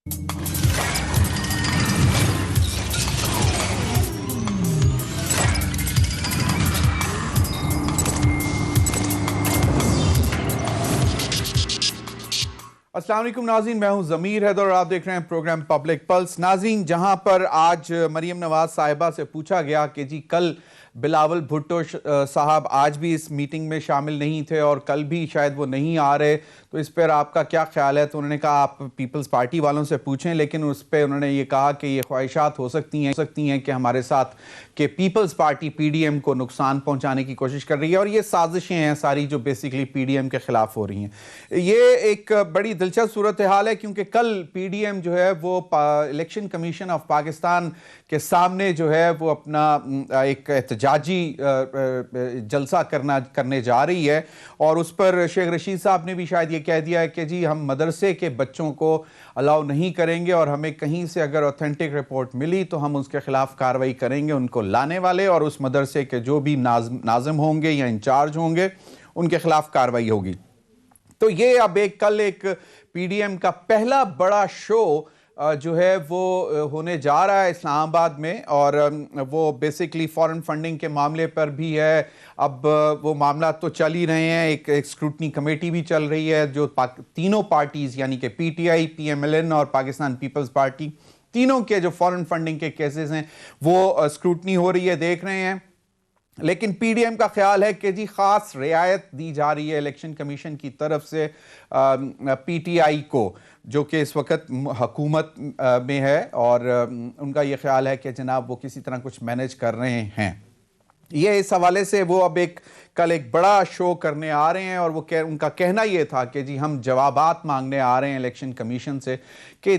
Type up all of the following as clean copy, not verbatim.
अस्सलाम वालेकुम नाज़रीन, मैं हूं ज़मीर हैदर और आप देख रहे हैं प्रोग्राम पब्लिक पल्स। नाज़रीन, जहां पर आज मरियम नवाज साहिबा से पूछा गया कि जी कल बिलावल भुट्टो साहब आज भी इस मीटिंग में शामिल नहीं थे और कल भी शायद वो नहीं आ रहे, तो इस पर आपका क्या ख्याल है? तो उन्होंने कहा आप पीपल्स पार्टी वालों से पूछें, लेकिन उस पर उन्होंने ये कहा कि ये ख्वाहिशात हो सकती हैं कि हमारे साथ कि पीपल्स पार्टी पीडीएम को नुकसान पहुंचाने की कोशिश कर रही है और ये साजिशें हैं सारी जो बेसिकली पीडीएम के खिलाफ हो रही हैं। ये एक बड़ी दिलचस्प सूरत हाल है क्योंकि कल पीडीएम जो है वो इलेक्शन कमीशन ऑफ पाकिस्तान के सामने जो है वो अपना एक एहतजाजी जलसा करने जा रही है और उस पर शेख रशीद साहब ने भी शायद ये कह दिया है कि जी हम मदरसे के बच्चों को अलाउ नहीं करेंगे और हमें कहीं से अगर ऑथेंटिक रिपोर्ट मिली तो हम उसके खिलाफ कार्रवाई करेंगे। उनको लाने वाले और उस मदरसे के जो भी नाज़िम होंगे या इंचार्ज होंगे उनके खिलाफ कार्रवाई होगी। तो ये अब कल एक पीडीएम का पहला बड़ा शो जो है वो होने जा रहा है इस्लामाबाद में और वो बेसिकली फॉरेन फंडिंग के मामले पर भी है। अब वो मामला तो चल ही रहे हैं, एक स्क्रूटनी कमेटी भी चल रही है जो तीनों पार्टीज़ यानी कि पीटीआई, पीएमएलएन और पाकिस्तान पीपल्स पार्टी, तीनों के जो फॉरेन फंडिंग के केसेस हैं वो स्क्रूटनी हो रही है, देख रहे हैं। लेकिन पीडीएम का ख्याल है कि जी खास रियायत दी जा रही है इलेक्शन कमीशन की तरफ से पीटीआई को, जो कि इस वक्त हुकूमत में है और उनका ये ख्याल है कि जनाब वो किसी तरह कुछ मैनेज कर रहे हैं। ये इस हवाले से वो अब कल एक बड़ा शो करने आ रहे हैं और वो उनका कहना ये था कि जी हम जवाबात मांगने आ रहे हैं इलेक्शन कमीशन से कि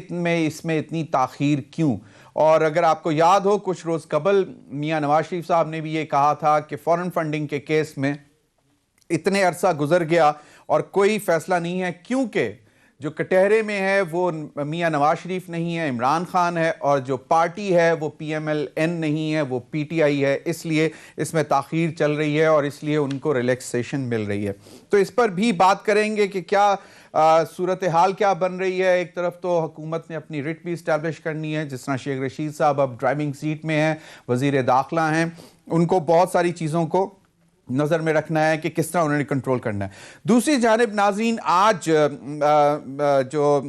इसमें इतनी ताख़ीर क्यों। और अगर आपको याद हो कुछ रोज़ कबल मियां नवाज शरीफ साहब ने भी ये कहा था कि फॉरेन फंडिंग के केस में इतने अरसा गुजर गया और कोई फैसला नहीं है क्योंकि जो कटहरे में है वो मियां नवाज शरीफ नहीं है, इमरान खान है, और जो पार्टी है वो पीएमएलएन नहीं है, वो पीटीआई है, इसलिए इसमें ताख़ीर चल रही है और इसलिए उनको रिलैक्सेशन मिल रही है। तो इस पर भी बात करेंगे कि क्या सूरत हाल क्या बन रही है। एक तरफ तो हुकूमत ने अपनी रिट भी इस्टेब्लिश करनी है, जिस तरह शेख रशीद साहब अब ड्राइविंग सीट में हैं, वज़ीर दाखिला हैं, उनको बहुत सारी चीज़ों को नज़र में रखना है कि किस तरह उन्होंने कंट्रोल करना है। दूसरी जानिब नाज़रीन, आज जो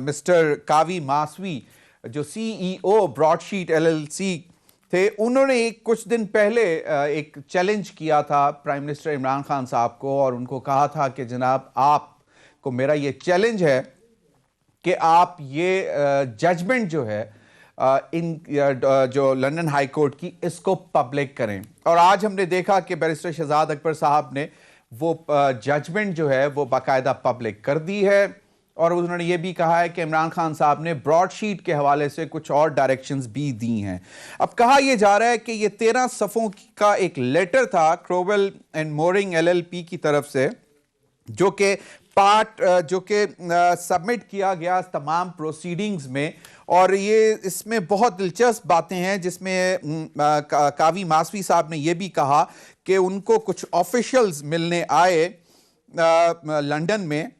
मिस्टर कावी मासवी जो सीईओ ब्रॉडशीट एलएलसी थे, उन्होंने कुछ दिन पहले एक चैलेंज किया था प्राइम मिनिस्टर इमरान खान साहब को और उनको कहा था कि जनाब आपको मेरा ये चैलेंज है कि आप ये जजमेंट जो है जो लंदन हाई कोर्ट की, इसको पब्लिक करें। और आज हमने देखा कि बैरिस्टर शहजाद अकबर साहब ने वो जजमेंट जो है वो बाकायदा पब्लिक कर दी है और उन्होंने ये भी कहा है कि इमरान खान साहब ने ब्रॉडशीट के हवाले से कुछ और डायरेक्शंस भी दी हैं। अब कहा यह जा रहा है कि ये 13 सफ़ों का एक लेटर था क्रोवेल एंड मोरिंग एलएलपी की तरफ से, जो कि सबमिट किया गया तमाम प्रोसीडिंग्स में, और ये इसमें बहुत दिलचस्प बातें हैं जिसमें कावी मासवी साहब ने यह भी कहा कि उनको कुछ ऑफिशियल्स मिलने आए लंदन में,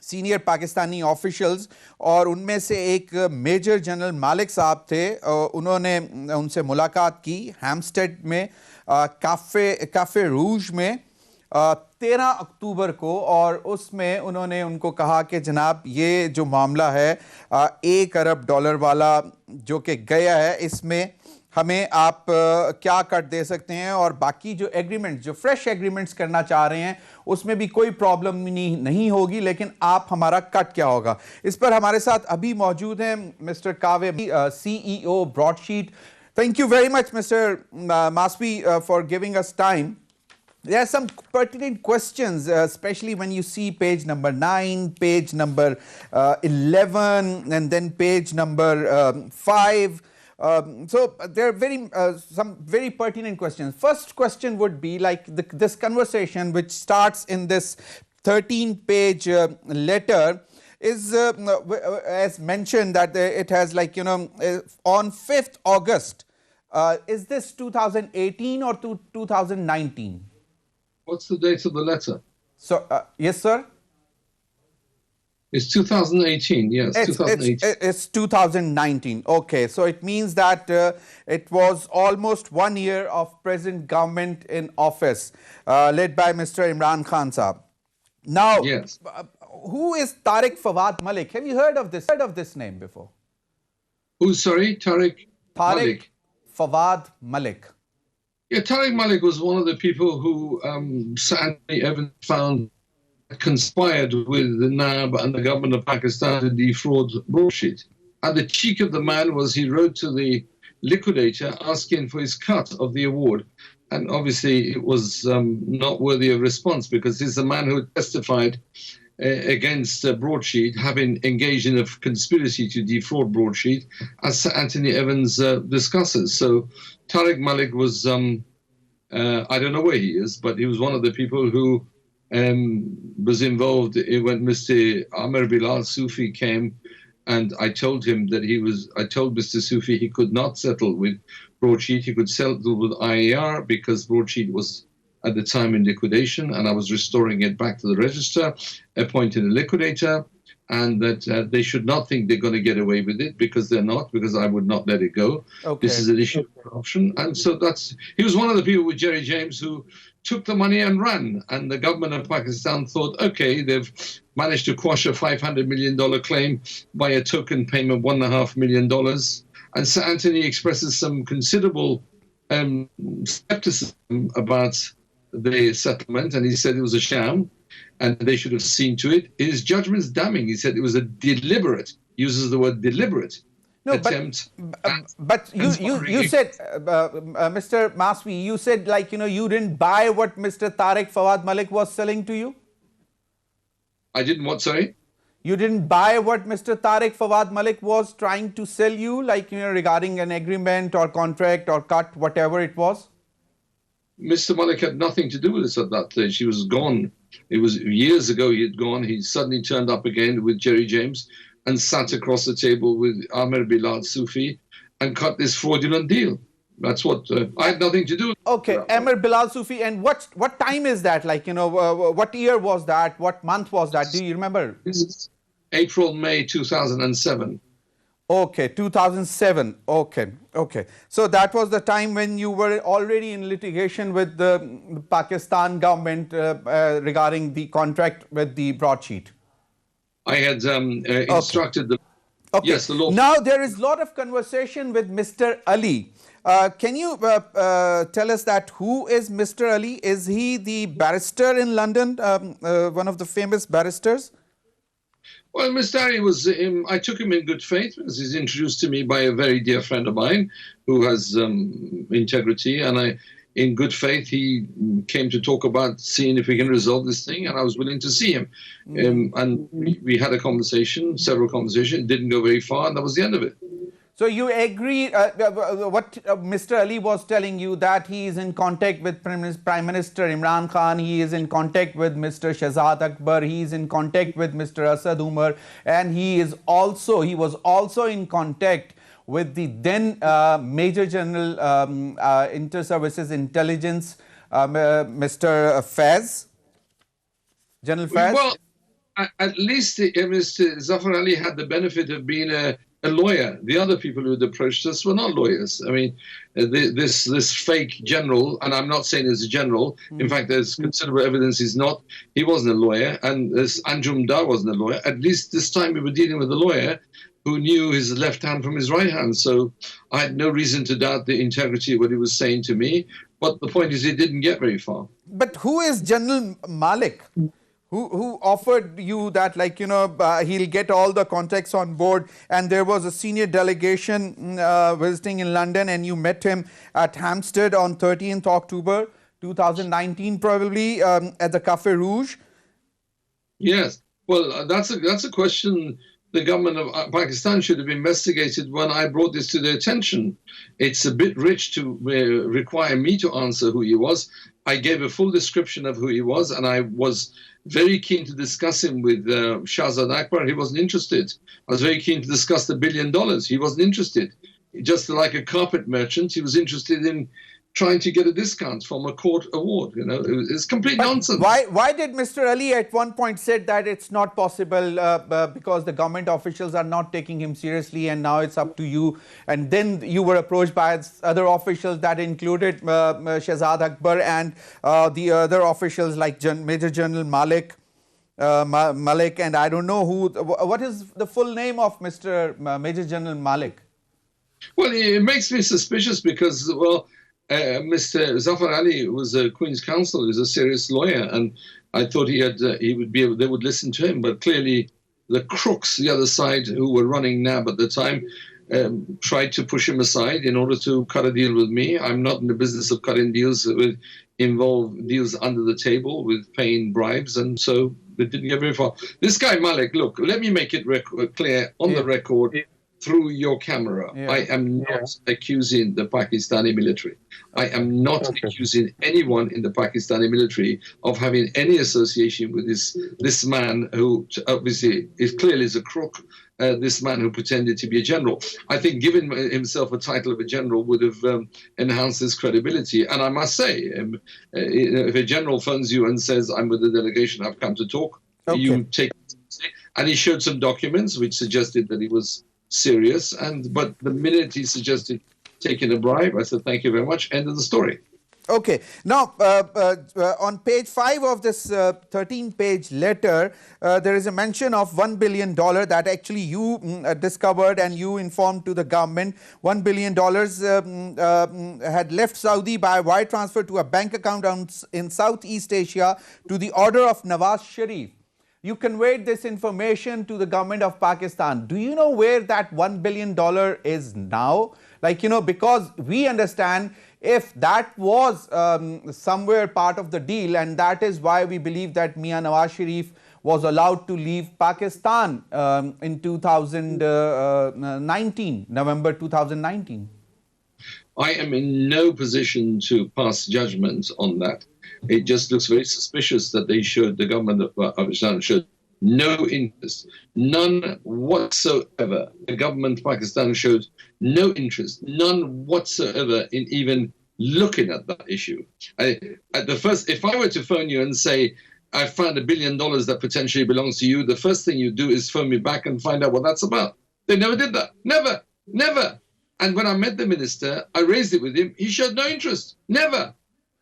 सीनियर पाकिस्तानी ऑफिशियल्स, और उनमें से एक मेजर जनरल मालिक साहब थे। उन्होंने उनसे मुलाकात की हैम्पस्टेड में काफ़े रूज में 13 अक्टूबर को, और उसमें उन्होंने उनको कहा कि जनाब ये जो मामला है $1 अरब वाला जो कि गया है, इसमें हमें आप क्या कट दे सकते हैं, और बाकी जो एग्रीमेंट्स, जो फ्रेश एग्रीमेंट्स करना चाह रहे हैं उसमें भी कोई प्रॉब्लम नहीं होगी, लेकिन आप हमारा कट क्या होगा। इस पर हमारे साथ अभी मौजूद हैं mister Kaveh, CEO Broadsheet. Thank you very much mister Moussavi for giving us time. There are some pertinent questions, especially when you see page number 9, page number 11, and then page number 5. So there are some very pertinent questions. First question would be like this conversation, which starts in this 13-page letter, is as mentioned that it has on 5th August. Is this 2018 or 2019? What's the date of the letter? So, yes, sir. It's 2018, yes, 2018. It's 2019. Okay, so it means that it was almost 1 year of present government in office, led by Mr. Imran Khan Saab. Now, Yes. who is Tariq Fawad Malik? Have you heard of this name before? Who's sorry? Tariq Malik. Fawad Malik. Yeah, Tariq Malik was one of the people who Anthony Evans found conspired with the NAB and the government of Pakistan to defraud Broadsheet. And the cheek of the man was he wrote to the liquidator asking for his cut of the award. And obviously it was not worthy of response because he's the man who testified against Broadsheet, having engaged in a conspiracy to defraud Broadsheet, as Sir Anthony Evans discusses. So Tariq Malik was, I don't know where he is, but he was one of the people who was involved when Mr. Amir Bilal Sufi came, and I told him that I told Mr. Sufi he could not settle with Broadsheet, he could settle with IAR because Broadsheet was at the time in liquidation, and I was restoring it back to the register, appointing a liquidator, and that they should not think they're going to get away with it because they're not, because I would not let it go. Okay. This is an issue of corruption. And so he was one of the people with Jerry James who took the money and ran. And the government of Pakistan thought, okay, they've managed to quash a $500 million claim by a token payment, $1.5 million. And Sir Anthony expresses some considerable skepticism about the settlement, and he said it was a sham and they should have seen to it. His judgment is damning. He said it was a deliberate, uses the word deliberate, attempt. But you said, Mr. Maswi, you said you didn't buy what Mr. Tariq Fawad Malik was selling to you? I didn't what, sorry? You didn't buy what Mr. Tariq Fawad Malik was trying to sell you, regarding an agreement or contract or cut, whatever it was? Mr. Malik had nothing to do with this at that stage. He was gone. It was years ago he had gone. He suddenly turned up again with Jerry James and sat across the table with Amir Bilal Sufi and cut this fraudulent deal. That's what I had nothing to do with. Okay, Amir Bilal Sufi. And what time is that? What year was that? What month was that? Do you remember? This is April, May 2007. Okay, 2007. Okay. So that was the time when you were already in litigation with the Pakistan government regarding the contract with the Broadsheet. I had instructed the... Okay. Yes, the law. Now there is a lot of conversation with Mr. Ali. Can you tell us that who is Mr. Ali? Is he the barrister in London, one of the famous barristers? Well, Mr. Ali was, I took him in good faith because he's introduced to me by a very dear friend of mine who has integrity. And in good faith, he came to talk about seeing if we can resolve this thing. And I was willing to see him. And we had a conversation, several conversations. It didn't go very far. And that was the end of it. So you agree what Mr. Ali was telling you, that he is in contact with Prime Minister Imran Khan, he is in contact with Mr. Shahzad Akbar, he is in contact with Mr. Asad Umar, and he was also in contact with the then Major General Inter-Services Intelligence, Mr. Faiz, General Faiz? Well, at least Mr. Zafar Ali had the benefit of being a lawyer. The other people who had approached us were not lawyers. I mean, this fake general, and I'm not saying he's a general. In fact, there's considerable evidence he's not. He wasn't a lawyer, and this Anjum Dar wasn't a lawyer. At least this time we were dealing with a lawyer who knew his left hand from his right hand. So I had no reason to doubt the integrity of what he was saying to me. But the point is, it didn't get very far. But who is General Malik? Who offered you that, he'll get all the contacts on board, and there was a senior delegation visiting in London, and you met him at Hampstead on 13th October 2019, probably, at the Café Rouge? Yes. Well, that's a question the government of Pakistan should have investigated when I brought this to their attention. It's a bit rich to require me to answer who he was. I gave a full description of who he was, and I was very keen to discuss him with Shahzad Akbar. He wasn't interested. I was very keen to discuss the $1 billion. He wasn't interested. Just like a carpet merchant, he was interested in trying to get a discount from a court award. You know, it's complete But nonsense. why did Mr. Ali at one point said that it's not possible because the government officials are not taking him seriously and now it's up to you? And then you were approached by other officials that included Shehzad Akbar and the other officials like Major General Malik, and I don't know who. What is the full name of Mr. Major General Malik? Well, it makes me suspicious because, well, Mr. Zafar Ali was a Queen's Counsel. He was a serious lawyer, and I thought they would listen to him. But clearly, the crooks, the other side, who were running NAB at the time, tried to push him aside in order to cut a deal with me. I'm not in the business of cutting deals that involve deals under the table with paying bribes, and so they didn't get very far. This guy Malik, look, let me make it clear on the record. Through your camera, I am not accusing the Pakistani military. I am not accusing anyone in the Pakistani military of having any association with this man who obviously is clearly a crook, this man who pretended to be a general. I think giving himself a title of a general would have enhanced his credibility. And I must say, if a general phones you and says, I'm with the delegation, I've come to talk, you take it seriously. And he showed some documents which suggested that he was serious, but the minute he suggested taking a bribe, I said, thank you very much, end of the story. Okay. Now, on page 5 of this 13-page letter, there is a mention of $1 billion that actually you discovered and you informed to the government. $1 billion had left Saudi by wire transfer to a bank account in Southeast Asia to the order of Nawaz Sharif. You conveyed this information to the government of Pakistan. Do you know where that $1 billion is now? Like, you know, because we understand if that was somewhere part of the deal, and that is why we believe that Mian Nawaz Sharif was allowed to leave Pakistan in 2019, November 2019. I am in no position to pass judgment on that. It just looks very suspicious that the government of Pakistan showed no interest, none whatsoever. The government of Pakistan showed no interest, none whatsoever in even looking at that issue. If I were to phone you and say, I found $1 billion that potentially belongs to you, the first thing you do is phone me back and find out what that's about. They never did that. Never. And when I met the minister, I raised it with him. He showed no interest. Never.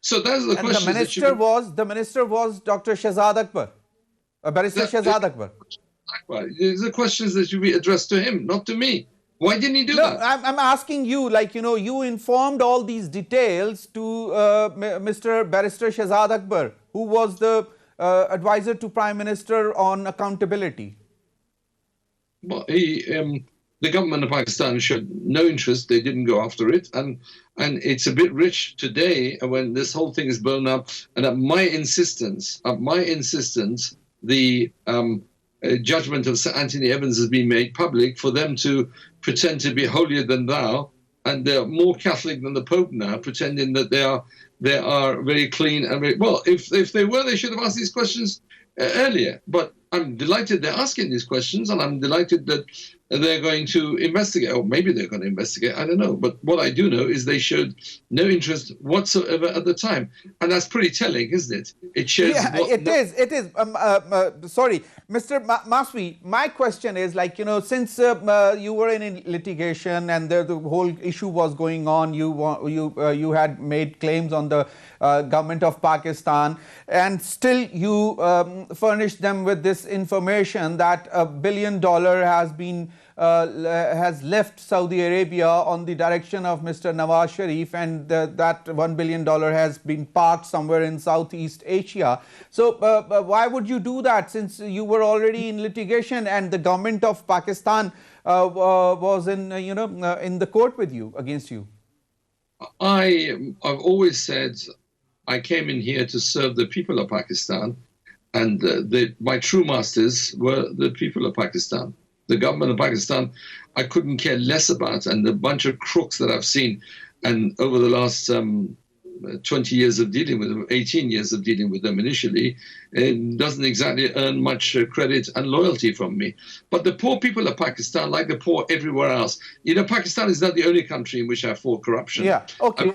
So that's the question. The minister was Dr. Shehzad Akbar, Barrister Shehzad Akbar. These are questions that should be addressed to him, not to me. Why didn't he do that? I'm asking you, like, you know, you informed all these details to Mr. Barrister Shehzad Akbar, who was the advisor to Prime Minister on accountability. Well, the government of Pakistan showed no interest. They didn't go after it. And it's a bit rich today when this whole thing is blown up. And at my insistence, the judgment of Sir Anthony Evans has been made public for them to pretend to be holier than thou. And they're more Catholic than the Pope now, pretending that they are very clean and very well. If they were, they should have asked these questions earlier. But I'm delighted they're asking these questions, and I'm delighted that they're going to investigate, or maybe they're going to investigate, I don't know. But what I do know is they showed no interest whatsoever at the time. And that's pretty telling, isn't it? It shows. Yeah, it is. Sorry, Mr. Maswi, my question is, like, you know, since you were in litigation and the whole issue was going on, you had made claims on the government of Pakistan, and still you furnished them with this information that $1 billion has left Saudi Arabia on the direction of Mr. Nawaz Sharif, and that $1 billion has been parked somewhere in Southeast Asia. So why would you do that, since you were already in litigation and the government of Pakistan was in the court with you, against you? I've always said I came in here to serve the people of Pakistan, and my true masters were the people of Pakistan. The government of Pakistan, I couldn't care less about, and the bunch of crooks that I've seen, and over the last 20 years of dealing with them, 18 years of dealing with them initially, doesn't exactly earn much credit and loyalty from me. But the poor people of Pakistan, like the poor everywhere else, Pakistan is not the only country in which I fought corruption. Yeah, okay.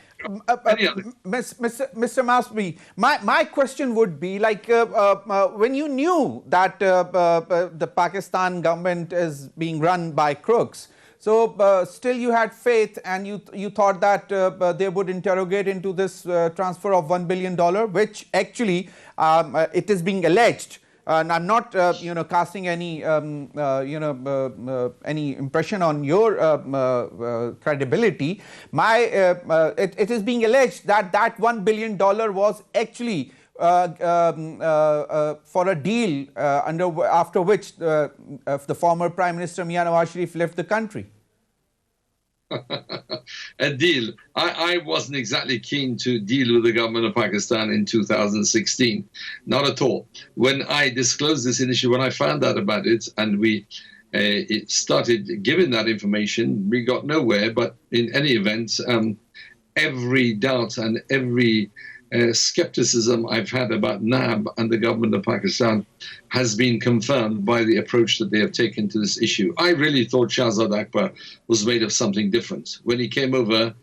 Many other. Mr. Masbi, my question would be like, when you knew that the Pakistan government is being run by crooks, so still you had faith and you thought that they would interrogate into this transfer of $1 billion, which actually it is being alleged. And I'm not, casting any, any impression on your credibility. It is being alleged that that $1 billion was actually for a deal after which the former Prime Minister Mian Nawaz Sharif left the country. A deal. I wasn't exactly keen to deal with the government of Pakistan in 2016. Not at all. When I disclosed this initially, when I found out about it and we started giving that information, we got nowhere. But in any event, every doubt and every skepticism I've had about NAB and the government of Pakistan has been confirmed by the approach that they have taken to this issue. I really thought Shahzad Akbar was made of something different. When he came over,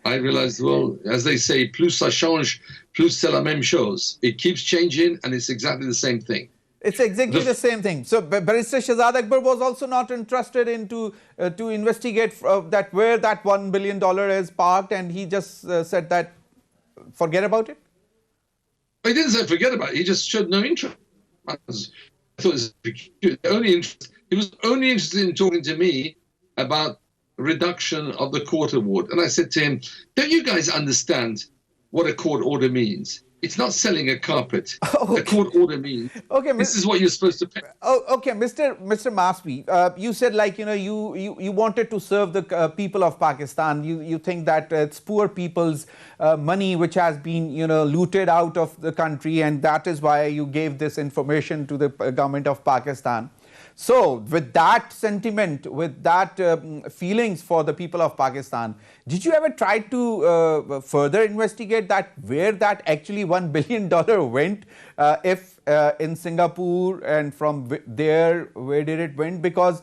I realized, well, as they say, plus ça change, plus c'est la même chose. It keeps changing and it's exactly the same thing. It's exactly the same thing. So Barrister Shahzad Akbar was also not interested into to investigate that where that $1 billion is parked, and he just said that forget about it? He didn't say forget about it. He just showed no interest. I thought it was he was only interested in talking to me about reduction of the court award. And I said to him, don't you guys understand what a court order means? It's not selling a carpet. Okay. A court order means this is what you're supposed to pay. Oh, okay, Mr. Masbi, you said like you wanted to serve the people of Pakistan. You think that it's poor people's money which has been looted out of the country, and that is why you gave this information to the government of Pakistan. So, with that sentiment, with that feelings for the people of Pakistan, did you ever try to further investigate that where that actually $1 billion went? If in Singapore, and from there, where did it went? Because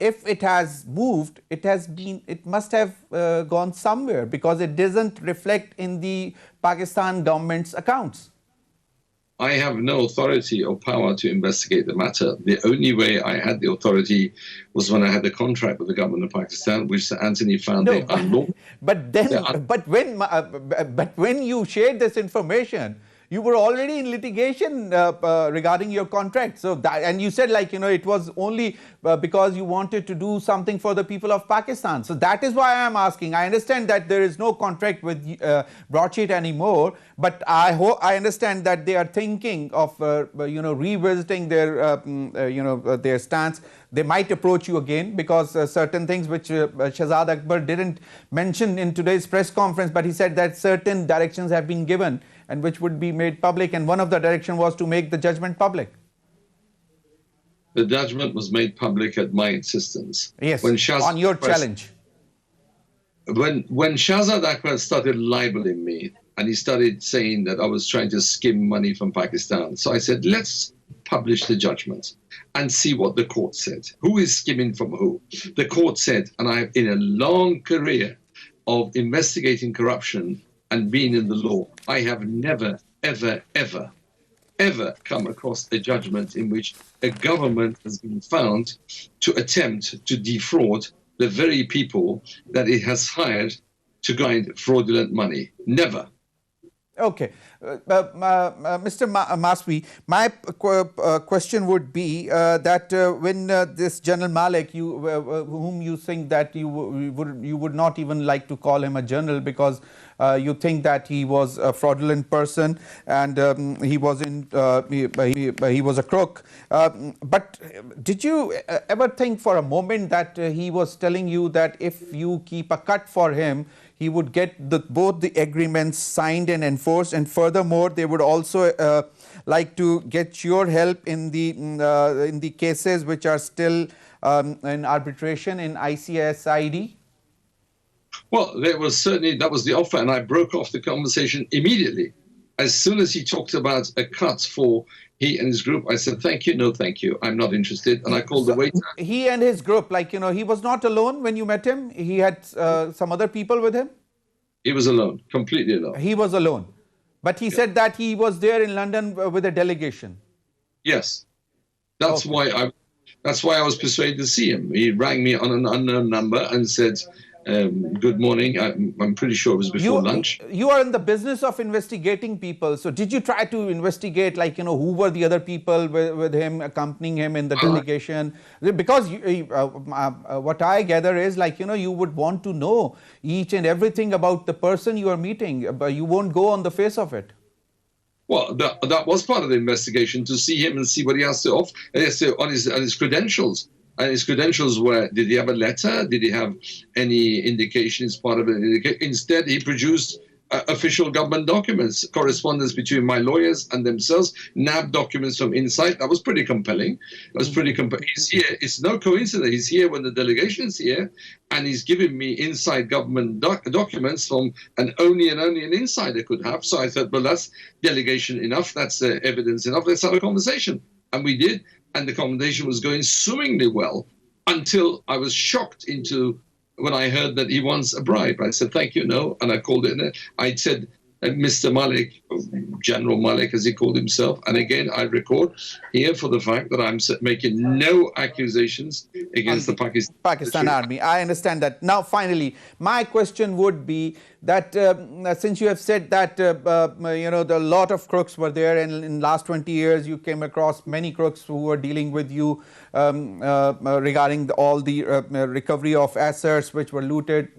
if it has moved, it must have gone somewhere, because it doesn't reflect in the Pakistan government's accounts. I have no authority or power to investigate the matter. The only way I had the authority was when I had the contract with the government of Pakistan, which Sir Anthony found they unlawful. But when you shared this information, you were already in litigation regarding your contract. So that, and you said like it was only because you wanted to do something for the people of Pakistan. So that is why I am asking. I understand that there is no contract with Broadsheet anymore, but I understand that they are thinking of revisiting their their stance. They might approach you again, because certain things which Shahzad Akbar didn't mention in today's press conference, but he said that certain directions have been given and which would be made public, and one of the direction was to make the judgment public. The judgment was made public at my insistence. Yes, on your challenge. When Shahzad Akbar started libeling me, and he started saying that I was trying to skim money from Pakistan, so I said, let's publish the judgment and see what the court said. Who is skimming from who? The court said, and I have in a long career of investigating corruption and being in the law, I have never, ever, ever, ever come across a judgment in which a government has been found to attempt to defraud the very people that it has hired to guide fraudulent money. Never. Okay. Mr. Masbi, my question would be that when this General Malik, whom you think that you would not even like to call him a general, because you think that he was a fraudulent person and he was a crook. But did you ever think for a moment that he was telling you that if you keep a cut for him, he would get both the agreements signed and enforced, and furthermore, they would also like to get your help in the cases which are still in arbitration in ICSID? Well, there was certainly, that was the offer, and I broke off the conversation immediately. As soon as he talked about a cut for he and his group, I said, thank you, no thank you, I'm not interested. And I called the waiter. He and his group, like, he was not alone when you met him. He had some other people with him. He was alone, completely alone. He was alone. But he said that he was there in London with a delegation. Yes. That's why I was persuaded to see him. He rang me on an unknown number and said, good morning. I'm pretty sure it was before lunch. You are in the business of investigating people. So did you try to investigate, like, who were the other people with him, accompanying him in the delegation? Because what I gather is, like, you would want to know each and everything about the person you are meeting, but you won't go on the face of it. Well, that was part of the investigation, to see him and see what he has to offer on his credentials. And his credentials were, did he have a letter? Did he have any indication as part of it? Instead, he produced official government documents, correspondence between my lawyers and themselves, NAB documents from inside. That was pretty compelling. It was pretty compelling. He's here. It's no coincidence. He's here when the delegation is here, and he's giving me inside government documents from only an insider could have. So I thought, well, that's delegation enough. That's evidence enough. Let's have a conversation. And we did. And the conversation was going swimmingly well until I was shocked when I heard that he wants a bribe. I said, thank you, no. And I called it. I said, Mr. Malik, General Malik, as he called himself. And again, I record here for the fact that I'm making no accusations against the Pakistan Army. I understand that. Now, finally, my question would be that since you have said that, the lot of crooks were there, and in the last 20 years, you came across many crooks who were dealing with you regarding all the recovery of assets which were looted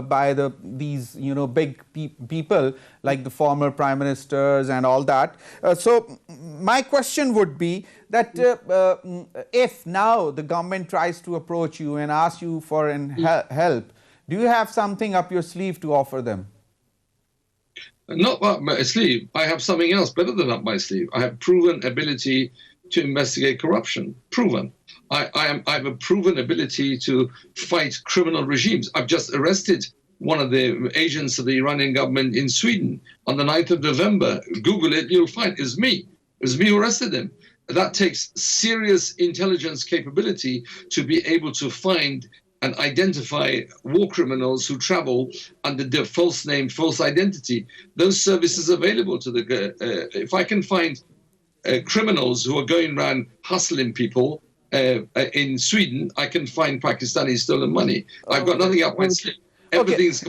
by these big people like the former prime ministers and all that. So my question would be that if now the government tries to approach you and ask you for help, do you have something up your sleeve to offer them? Not up my sleeve. I have something else better than up my sleeve. I have proven ability to investigate corruption. Proven. I have a proven ability to fight criminal regimes. I've just arrested one of the agents of the Iranian government in Sweden on the 9th of November. Google it, you'll find it's me. It was me who arrested him. That takes serious intelligence capability to be able to find and identify war criminals who travel under the false name, false identity. Those services available to if I can find criminals who are going around hustling people in Sweden, I can find Pakistani stolen money. I've got nothing up my sleeve. Everything's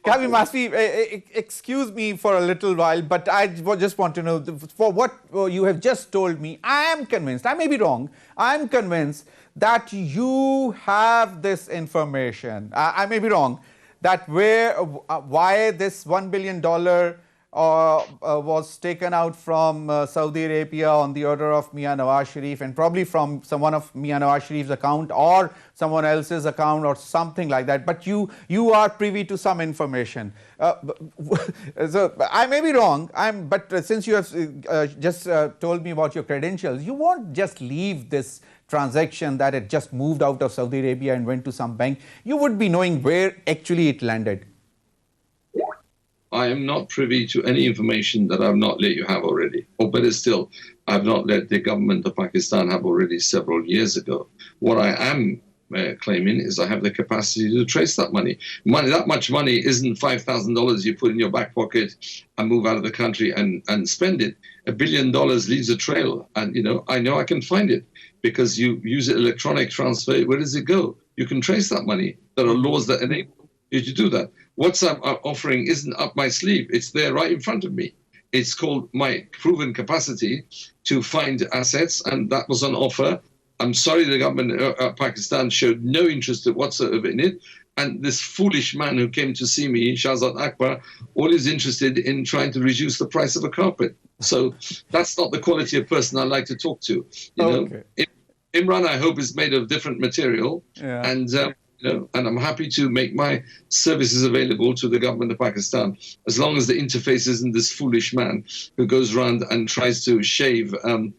Kavi Masfi, excuse me for a little while, but I just want to know, for what you have just told me, I am convinced, I may be wrong, I am convinced that you have this information. I may be wrong, that why this $1 billion was taken out from Saudi Arabia on the order of Mian Nawaz Sharif, and probably from one of Mian Nawaz Sharif's account or someone else's account or something like that. But you are privy to some information. So I may be wrong, but since you have just told me about your credentials, you won't just leave this transaction that it just moved out of Saudi Arabia and went to some bank. You would be knowing where actually it landed. I am not privy to any information that I've not let you have already. Or better still, I've not let the government of Pakistan have already several years ago. What I am claiming is I have the capacity to trace that money. That much money isn't $5,000 you put in your back pocket and move out of the country and spend it. $1 billion leaves a trail. And, I know I can find it because you use an electronic transfer. Where does it go? You can trace that money. There are laws that enable you to do that. What I'm offering isn't up my sleeve. It's there right in front of me. It's called my proven capacity to find assets, and that was on offer. I'm sorry the government of Pakistan showed no interest whatsoever in it. And this foolish man who came to see me, Shahzad Akbar, all is interested in trying to reduce the price of a carpet. So that's not the quality of person I like to talk to. Imran, I hope, is made of different material. Yeah. And I'm happy to make my services available to the government of Pakistan, as long as the interface isn't this foolish man who goes around and tries to shave a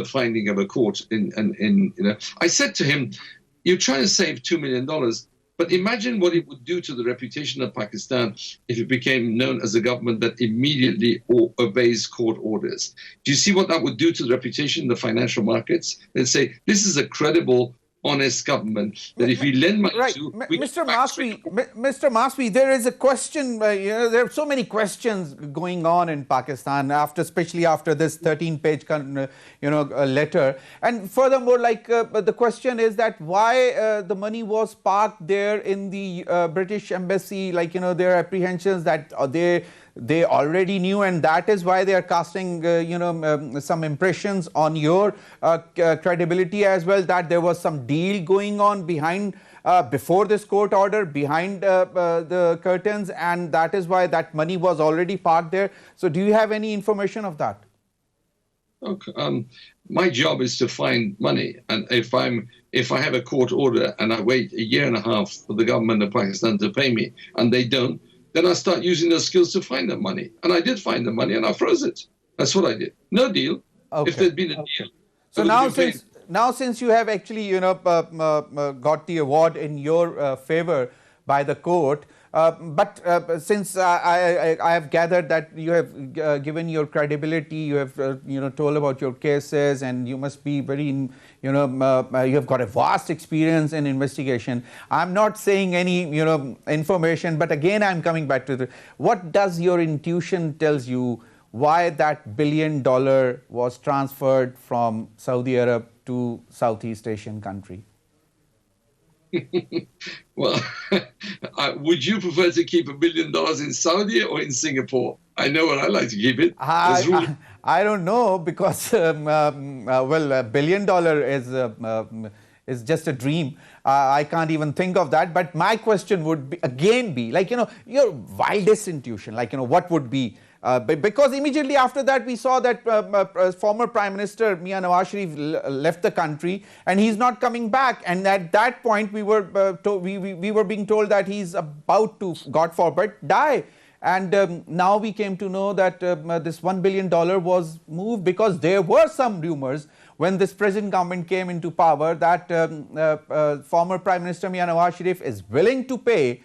finding of a court. I said to him, "You're trying to save $2 million. But imagine what it would do to the reputation of Pakistan if it became known as a government that immediately obeys court orders. Do you see what that would do to the reputation in the financial markets? They'd say, this is a credible, honest government that if we lend money to, we Mr. Maswi, there is a question. There are so many questions going on in Pakistan especially after this 13-page, letter. And furthermore, the question is that why the money was parked there in the British embassy. There are apprehensions that they already knew, and that is why they are casting, some impressions on your credibility as well, that there was some deal going on behind, before this court order, behind the curtains, and that is why that money was already parked there. So do you have any information of that? Okay. My job is to find money, and if I have a court order and I wait a year and a half for the government of Pakistan to pay me, and they don't, then I start using those skills to find the money. And I did find the money, and I froze it. That's what I did. No deal. Okay. If there'd been a deal. So now since you have actually, got the award in your favor by the court, but since I have gathered that you have given your credibility, you have told about your cases, and you must be very, you have got a vast experience in investigation. I'm not saying any information, but again I'm coming back to what does your intuition tells you why that $1 billion was transferred from Saudi Arab to Southeast Asian country? Well, would you prefer to keep $1 billion in Saudi or in Singapore? I know what I like to keep it. I don't know, because $1 billion is just a dream. I can't even think of that. But my question would be your wildest intuition, what would be? Because immediately after that, we saw that former Prime Minister Mian Nawaz Sharif left the country, and he's not coming back. And at that point, we were being told that he's about to, God forbid, die. And now we came to know that this $1 billion was moved, because there were some rumors when this present government came into power that former Prime Minister Mian Nawaz Sharif is willing to pay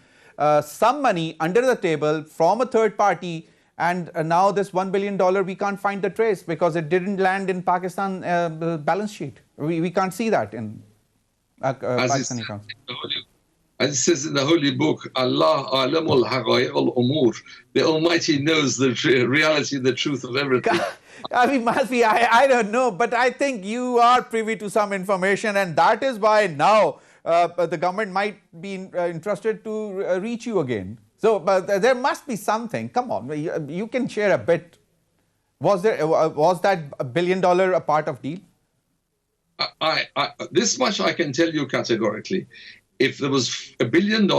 some money under the table from a third party. And now this $1 billion, we can't find the trace because it didn't land in Pakistan balance sheet. We can't see that in Pakistani accounts. As it says in the Holy Book, Allah alamul haqa'iq al-umur. The Almighty knows the reality, the truth of everything. I mean, Maswi, I don't know, but I think you are privy to some information, and that is why now the government might be interested to reach you again. So there must be something. Come on, you can share a bit. Was that $1 billion a part of deal? This much I can tell you categorically. If there was $1 billion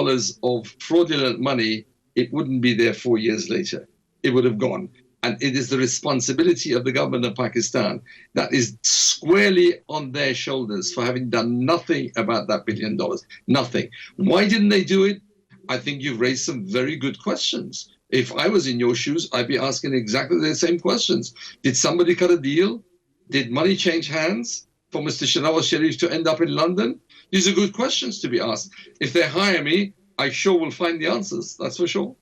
of fraudulent money, it wouldn't be there 4 years later. It would have gone. And it is the responsibility of the government of Pakistan that is squarely on their shoulders for having done nothing about that $1 billion. Nothing. Why didn't they do it? I think you've raised some very good questions. If I was in your shoes, I'd be asking exactly the same questions. Did somebody cut a deal? Did money change hands for Mr. Nawaz Sharif to end up in London? These are good questions to be asked. If they hire me, I sure will find the answers. That's for sure.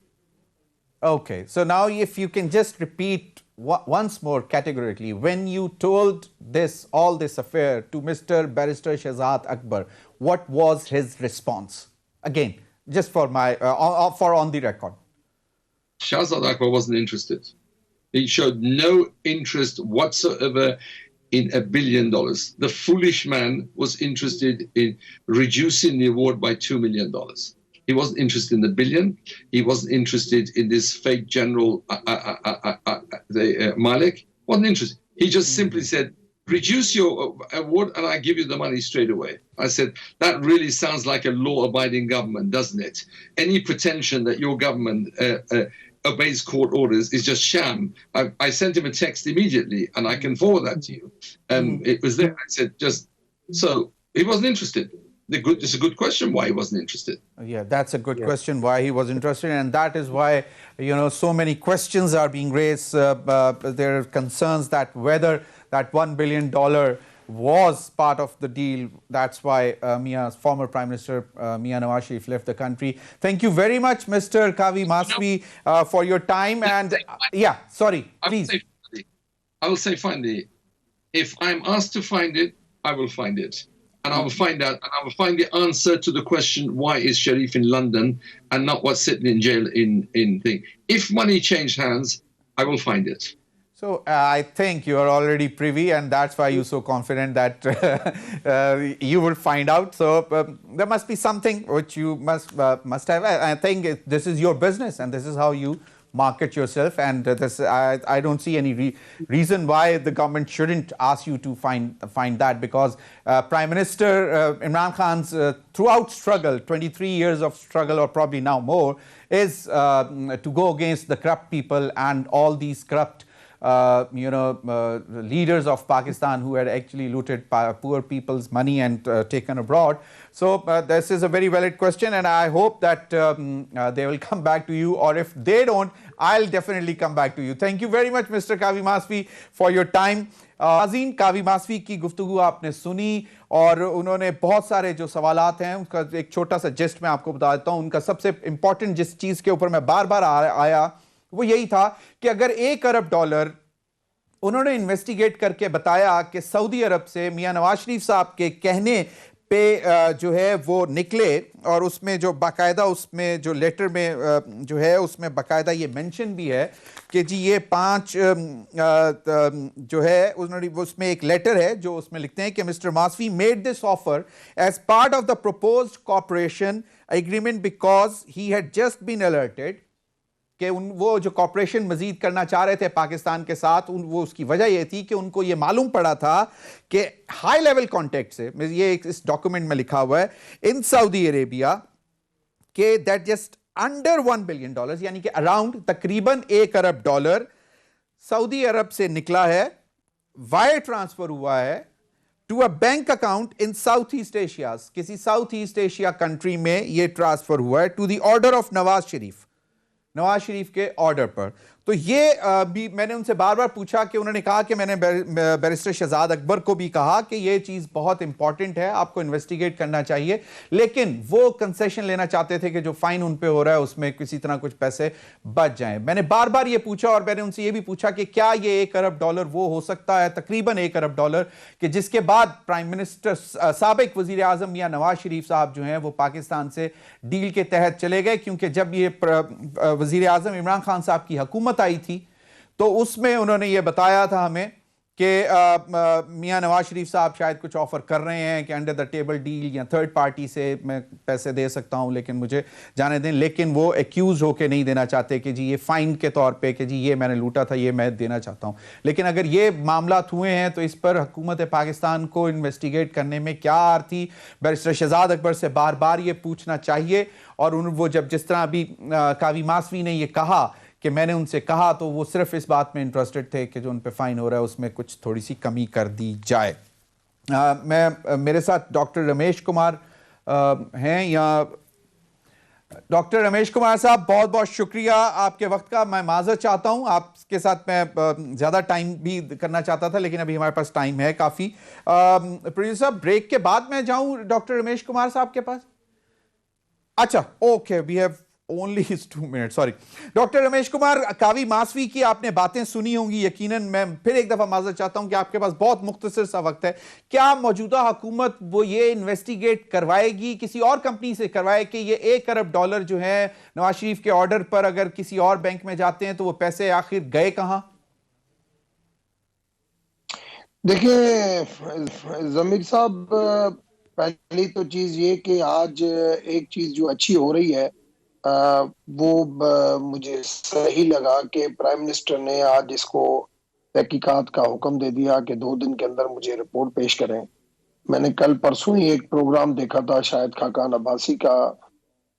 Okay. So now if you can just repeat once more categorically, when you told all this affair to Mr. Barrister Shahzad Akbar, what was his response? Again, just for on the record. Shahzad Akbar wasn't interested. He showed no interest whatsoever in $1 billion. The foolish man was interested in reducing the award by $2 million. He wasn't interested in the billion. He wasn't interested in this fake general, Malik. Wasn't interested. He just simply said, reduce your award and I give you the money straight away. I said, that really sounds like a law-abiding government, doesn't it? Any pretension that your government obeys court orders is just sham. I sent him a text immediately, and I can forward that to you. It was there. I said, so he wasn't interested. It's a good question why he wasn't interested. Yeah, that's a good question why he was interested, and that is why so many questions are being raised. There are concerns that whether that $1 billion was part of the deal. That's why former Prime Minister Mia Nawaz Sharif left the country. Thank you very much, Mr. Kavi Masvi, for your time. And yeah, sorry, please. I will say finally, if I'm asked to find it, I will find it. And I will find out, and I will find the answer to the question, why is Sharif in London and not what's sitting in jail in thing. If money changed hands, I will find it. So I think you are already privy, and that's why you're so confident that you will find out. So there must be something which you must have. I think this is your business, and this is how you market yourself. And I don't see any reason why the government shouldn't ask you to find that, because Prime Minister Imran Khan's throughout struggle, 23 years of struggle, or probably now more, is to go against the corrupt people and all these corrupt leaders of Pakistan who had actually looted poor people's money and taken abroad. So this is a very valid question, and I hope that they will come back to you, or if they don't, I'll definitely come back to you. Thank you very much, Mr. Kavi Masvi, for your time. नाज़रीन, कावी मासवी की गुफ्तगू आपने सुनी, और उन्होंने बहुत सारे जो सवालात हैं उनका एक छोटा सा जेस्ट मैं आपको बता देता हूँ. उनका सबसे इंपॉर्टेंट जिस चीज़ के ऊपर मैं बार बार आया वो यही था कि अगर $1 अरब उन्होंने इन्वेस्टिगेट करके बताया कि सऊदी अरब से मियां नवाज शरीफ साहब के कहने पे जो है वो निकले, और उसमें जो बाकायदा उसमें जो लेटर में जो है उसमें बाकायदा ये मेंशन भी है कि जी ये 5 जो है उन्होंने उसमें एक लेटर है जो उसमें लिखते हैं कि mister Moussavi made this offer as part of the proposed corporation agreement because he had just been alerted कि वो जो कॉर्पोरेशन मजीद करना चाह रहे थे पाकिस्तान के साथ, वो उसकी वजह ये थी कि उनको ये मालूम पड़ा था कि हाई लेवल कॉन्टेक्ट से, ये इस डॉक्यूमेंट में लिखा हुआ है, इन सऊदी अरेबिया के दैट जस्ट अंडर $1 बिलियन, यानी कि अराउंड तकरीबन $1 अरब सऊदी अरब से निकला है, वायर ट्रांसफर हुआ है to a bank account in south east Asia, किसी साउथ ईस्ट एशिया कंट्री में ये ट्रांसफर हुआ है to the order of Nawaz Sharif के ऑर्डर पर. तो ये भी मैंने उनसे बार बार पूछा कि उन्होंने कहा कि मैंने बैरिस्टर शहजाद अकबर को भी कहा कि ये चीज़ बहुत इंपॉर्टेंट है, आपको इन्वेस्टिगेट करना चाहिए, लेकिन वो कंसेशन लेना चाहते थे कि जो फाइन उन पे हो रहा है उसमें किसी तरह कुछ पैसे बच जाएं. मैंने बार बार ये पूछा, और मैंने उनसे ये भी पूछा कि क्या ये $1 अरब वो हो सकता है, तकरीबन $1 अरब, कि जिसके बाद प्राइम मिनिस्टर साबिक वजीर आजम मियां नवाज शरीफ साहब जो हैं वो पाकिस्तान से डील के तहत चले गए, क्योंकि जब ये वजीर आजम इमरान खान साहब की हुकूमत आई थी तो उसमें उन्होंने ये बताया था हमें कि मियां नवाज शरीफ साहब शायद कुछ ऑफर कर रहे हैं कि अंडर द टेबल डील या थर्ड पार्टी से मैं पैसे दे सकता हूं, लेकिन मुझे जाने दें. लेकिन वो एक्यूज होके नहीं देना चाहते कि जी ये फाइन के तौर पे कि जी ये मैंने लूटा था, ये मैं देना चाहता हूं. लेकिन अगर ये मामला हुए हैं तो इस पर हुकूमत पाकिस्तान को इन्वेस्टिगेट करने में क्या आर थी. बैरिस्टर शहजाद अकबर से बार बार ये पूछना चाहिए, और वो जब जिस तरह अभी कावी मासवी ने ये कहा कि मैंने उनसे कहा, तो वो सिर्फ इस बात में इंटरेस्टेड थे कि जो उन पे फाइन हो रहा है उसमें कुछ थोड़ी सी कमी कर दी जाए. मेरे साथ डॉक्टर रमेश कुमार हैं. या डॉक्टर रमेश कुमार साहब, बहुत बहुत शुक्रिया आपके वक्त का. मैं माजरत चाहता हूं, आपके साथ मैं ज़्यादा टाइम भी करना चाहता था, लेकिन अभी हमारे पास टाइम है काफ़ी. प्रोड्यूसर, ब्रेक के बाद मैं जाऊं डॉक्टर रमेश कुमार साहब के पास? अच्छा, okay, we have only 2 minute, sorry. Doctor Ramesh Kumar, कावी मासवी की आपने बातें सुनी होंगी यकीनन. मैं फिर एक दफा माजरत चाहता हूं कि आपके पास बहुत मुख्तसर सा वक्त है. क्या मौजूदा हुकूमत वो ये इन्वेस्टिगेट करवाएगी, किसी और कंपनी से करवाए कि ये $1 अरब जो है नवाज शरीफ के ऑर्डर पर अगर किसी और बैंक में जाते हैं तो वो पैसे आखिर गए कहां? देखिए जमीर साहब, पहली तो चीज ये कि आज एक चीज जो अच्छी हो रही है वो मुझे सही लगा कि प्राइम मिनिस्टर ने आज इसको तहकीकात का हुक्म दे दिया कि 2 दिन के अंदर मुझे रिपोर्ट पेश करें. मैंने कल परसों ही एक प्रोग्राम देखा था शाहिद खाकान अब्बासी का,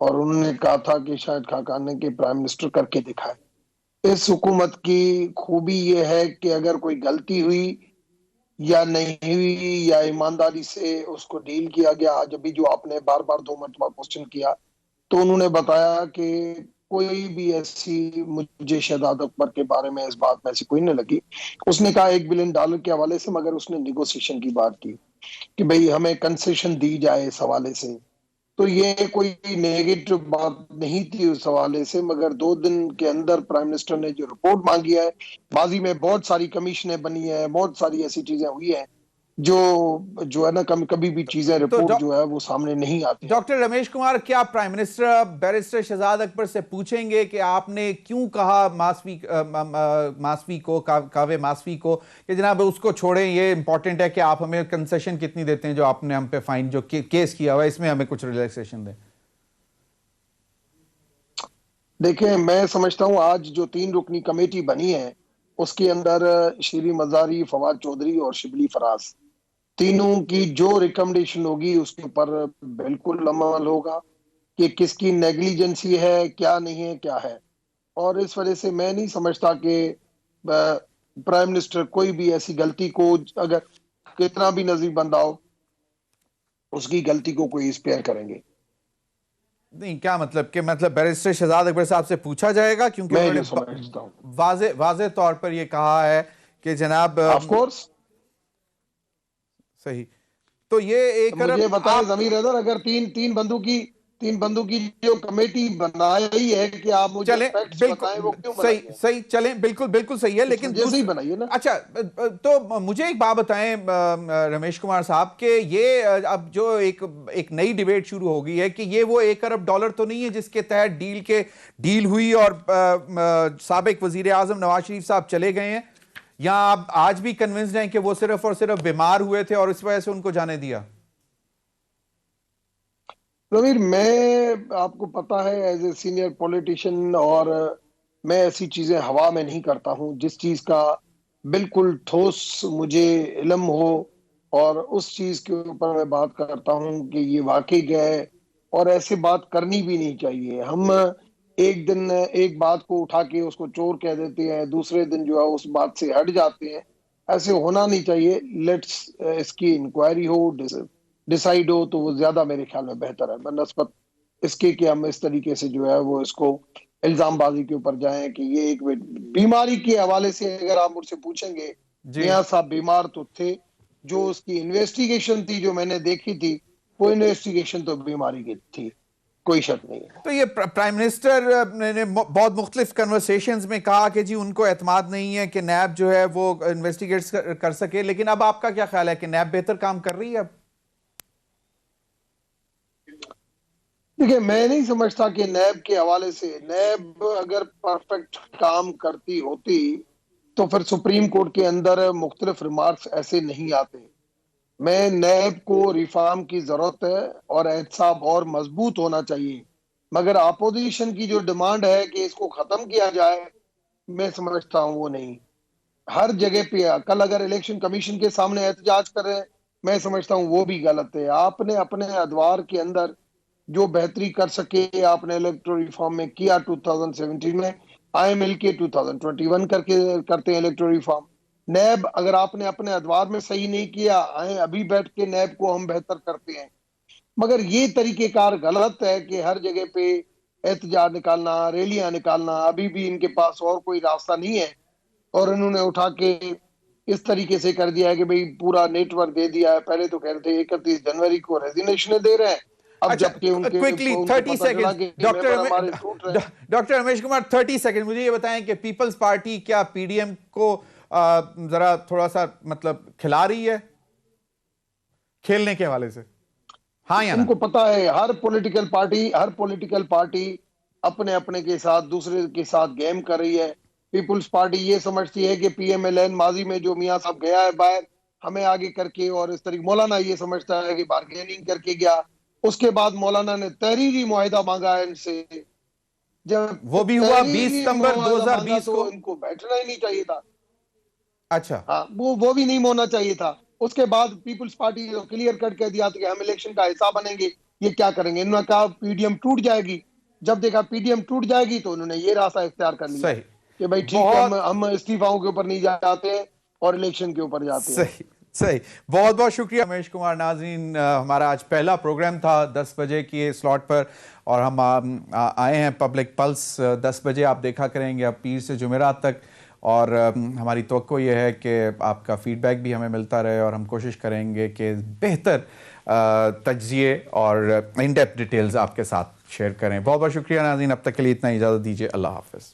और उन्होंने कहा था कि शाहिद खाकान ने कि प्राइम मिनिस्टर करके दिखाए. इस हुकूमत की खूबी ये है कि अगर कोई गलती हुई या नहीं हुई या ईमानदारी से उसको डील किया गया. आज अभी जो आपने बार बार 2 मरतबा क्वेश्चन किया, तो उन्होंने बताया कि کوئی بھی ایسی مجھے شہزاد اکبر کے بارے میں اس بات میں ایسی کوئی نہیں لگی. اس نے کہا $1 بلین کے حوالے سے، مگر اس نے نیگوسیشن کی بات کی کہ بھئی ہمیں کنسیشن دی جائے اس حوالے سے. تو یہ کوئی نیگیٹو بات نہیں تھی اس حوالے سے، مگر 2 دن کے اندر پرائم منسٹر نے جو رپورٹ مانگی ہے، ماضی میں بہت ساری کمیشنیں بنی ہیں، بہت ساری ایسی چیزیں ہوئی ہیں جو ہے نا کبھی بھی چیزیں تو رپورٹ جو ہے وہ سامنے نہیں آتی ہیں. ڈاکٹر رمیش کمار، کیا پرائم منسٹر بیرسٹر شہزاد اکبر سے پوچھیں گے کہ آپ نے کیوں کہا ماسوی کو، کاوے ماسوی کو، کہ جناب اس کو چھوڑیں، یہ امپورٹنٹ ہے کہ آپ ہمیں کنسیشن کتنی دیتے ہیں جو آپ نے ہم پہ فائن جو کیس کیا ہوا ہے، اس میں ہمیں کچھ ریلیکسیشن دیں؟ دیکھیں، میں سمجھتا ہوں آج جو 3 رکنی کمیٹی بنی ہے اس کے اندر شیری مزاری، فواد چودھری اور شبلی فراز، تینوں کی جو ریکمنڈیشن ہوگی اس کے اوپر بالکل عمل ہوگا کہ کس کی نیگلیجنسی ہے، کیا نہیں ہے، کیا ہے. اور اس وجہ سے میں نہیں سمجھتا کہ پرائم منسٹر کوئی بھی ایسی غلطی کو، اگر کتنا بھی نظیر بندہ ہو، اس کی غلطی کو کوئی اسپیئر کریں گے. نہیں، کیا مطلب کہ بیرسٹر شہزاد اکبر صاحب سے پوچھا جائے گا؟ کیونکہ میں انہوں نے جو سمجھتا ہوں واضح طور پر یہ کہا ہے کہ جناب آف کورس. صحیح. تو یہ ایک مجھے ارب بتائیں آپ ضمیر حیدر، اگر تین بندوں کی جو کمیٹی بنائی ہے، کہ آپ مجھے چلیں، فیکٹس بتائیں بالکل وہ کیوں صحیح بنائی ہے؟ صحیح، چلیں، بالکل صحیح ہے، اس لیکن وجہ سے ہی بنائی ہے نا. اچھا، تو مجھے ایک بات بتائیں رمیش کمار صاحب، کہ یہ اب جو ایک نئی ڈیبیٹ شروع ہو گئی ہے کہ یہ وہ $1 ارب تو نہیں ہے جس کے تحت ڈیل ہوئی اور سابق وزیر اعظم نواز شریف صاحب چلے گئے ہیں، یا آپ آج بھی کنونسڈ ہیں کہ وہ صرف اور صرف بیمار ہوئے تھے اور اس وجہ سے ان کو جانے دیا؟ ضمیر، میں آپ کو پتا ہے ایز اے سینئر پولیٹیشین، اور میں ایسی چیزیں ہوا میں نہیں کرتا ہوں. جس چیز کا بالکل ٹھوس مجھے علم ہو اور اس چیز کے اوپر میں بات کرتا ہوں کہ یہ واقعی گئے، اور ایسے بات کرنی بھی نہیں چاہیے. ہم ایک دن ایک بات کو اٹھا کے اس کو چور کہہ دیتے ہیں، دوسرے دن جو ہے اس بات سے ہٹ جاتے ہیں. ایسے ہونا نہیں چاہیے. لیٹس اس کی انکوائری ہو، ڈیسائیڈ ہو، تو وہ زیادہ میرے خیال میں بہتر ہے بنسبت اس کے کہ ہم اس طریقے سے جو ہے وہ اس کو الزام بازی کے اوپر جائیں کہ یہ ایک بیماری کے حوالے سے. اگر آپ مجھ سے پوچھیں گے، جی. میاں صاحب بیمار تو تھے. جو اس کی انویسٹیگیشن تھی جو میں نے دیکھی تھی، وہ انویسٹیگیشن تو بیماری کی تھی، کوئی شک نہیں ہے. تو یہ پرائم منسٹر نے بہت مختلف کنورسیشنز میں کہا کہ جی ان کو اعتماد نہیں ہے کہ نیب جو ہے وہ انویسٹیگیٹ کر سکے، لیکن اب آپ کا کیا خیال ہے کہ نیب بہتر کام کر رہی ہے اب؟ دیکھیں، میں نہیں سمجھتا کہ نیب کے حوالے سے، نیب اگر پرفیکٹ کام کرتی ہوتی تو پھر سپریم کورٹ کے اندر مختلف ریمارکس ایسے نہیں آتے. میں نیب کو ریفارم کی ضرورت ہے اور احتساب اور مضبوط ہونا چاہیے، مگر اپوزیشن کی جو ڈیمانڈ ہے کہ اس کو ختم کیا جائے، میں سمجھتا ہوں وہ نہیں. ہر جگہ پہ کل اگر الیکشن کمیشن کے سامنے احتجاج کر رہے ہیں، میں سمجھتا ہوں وہ بھی غلط ہے. آپ نے اپنے ادوار کے اندر جو بہتری کر سکے آپ نے الیکٹرل ریفارم میں کیا 2017 میں. آئے مل کے 2021 کرتے ہیں الیکٹرل ریفارم. نیب اگر آپ نے اپنے ادوار میں صحیح نہیں کیا، آئیں ابھی بیٹھ کے نیب کو ہم بہتر کرتے ہیں. مگر یہ طریقہ کار غلط ہے کہ ہر جگہ پہ احتجاج نکالنا، ریلیاں نکالنا. ابھی بھی ان کے پاس اور کوئی راستہ نہیں ہے، اور انہوں نے اٹھا کے اس طریقے سے کر دیا ہے کہ بھئی پورا نیٹ ورک دے دیا ہے. پہلے تو کہہ رہے تھے 31 جنوری کو ریزگنیشن دے رہے ہیں، اب اچھا، جبکہ ان کوئکلی کو 30 پتہ چلا سیکنڈ، کہ ممبر ہمارے ٹوٹ رہے ہیں. ڈاکٹر رمیش کمار 30 سیکنڈ مجھے یہ بتائیں کہ پیپلز پارٹی کیا پی ڈی ایم کو ذرا تھوڑا سا مطلب کھلا رہی ہے کھیلنے کے حوالے سے، ہاں یا نا؟ ان کو پتا ہے ہر پولیٹیکل پارٹی اپنے کے ساتھ دوسرے کے ساتھ گیم کر رہی ہے. پیپلز پارٹی یہ سمجھتی ہے کہ پی ایم ایل این ماضی میں جو میاں صاحب گیا ہے باہر ہمیں آگے کر کے، اور اس طریقے مولانا یہ سمجھتا ہے کہ بارگیننگ کر کے گیا. اس کے بعد مولانا نے تحریری معاہدہ مانگا ہے ان سے. جب وہ بھی ہوا 20 تحریری ستمبر معاہدہ مانگا 2020 تو کو. ان کو بیٹھنا ہی نہیں چاہیے تھا. اچھا، ہاں، وہ بھی نہیں ہونا چاہیے تھا. اس کے بعد پیپلز پارٹی نے کلیئر کٹ کہہ دیا تھا کہ ہم الیکشن کا حصہ بنیں گے. یہ کیا کریں گے؟ انہوں نے کہا پی ڈی ایم ٹوٹ جائے گی. جب دیکھا پی ڈی ایم ٹوٹ جائے گی تو انہوں نے یہ راستہ اختیار کر لیا صحیح، کہ بھائی ٹھیک ہے، بہت ہم استعفاؤں کے اوپر نہیں جاتے ہیں اور الیکشن کے اوپر جاتے ہیں. صحیح. صحیح، بہت بہت شکریہ رمیش کمار. ناظرین، ہمارا آج پہلا پروگرام تھا 10 بجے کی سلاٹ پر، اور ہم آئے ہیں پبلک پلس 10 بجے. آپ دیکھا کریں گے اب پیر سے جمعرات تک، اور ہماری توقع یہ ہے کہ آپ کا فیڈ بیک بھی ہمیں ملتا رہے، اور ہم کوشش کریں گے کہ بہتر تجزیے اور ان ڈیپتھ ڈیٹیلز آپ کے ساتھ شیئر کریں. بہت بہت شکریہ ناظرین، اب تک کے لیے اتنا، اجازت دیجیے. اللہ حافظ.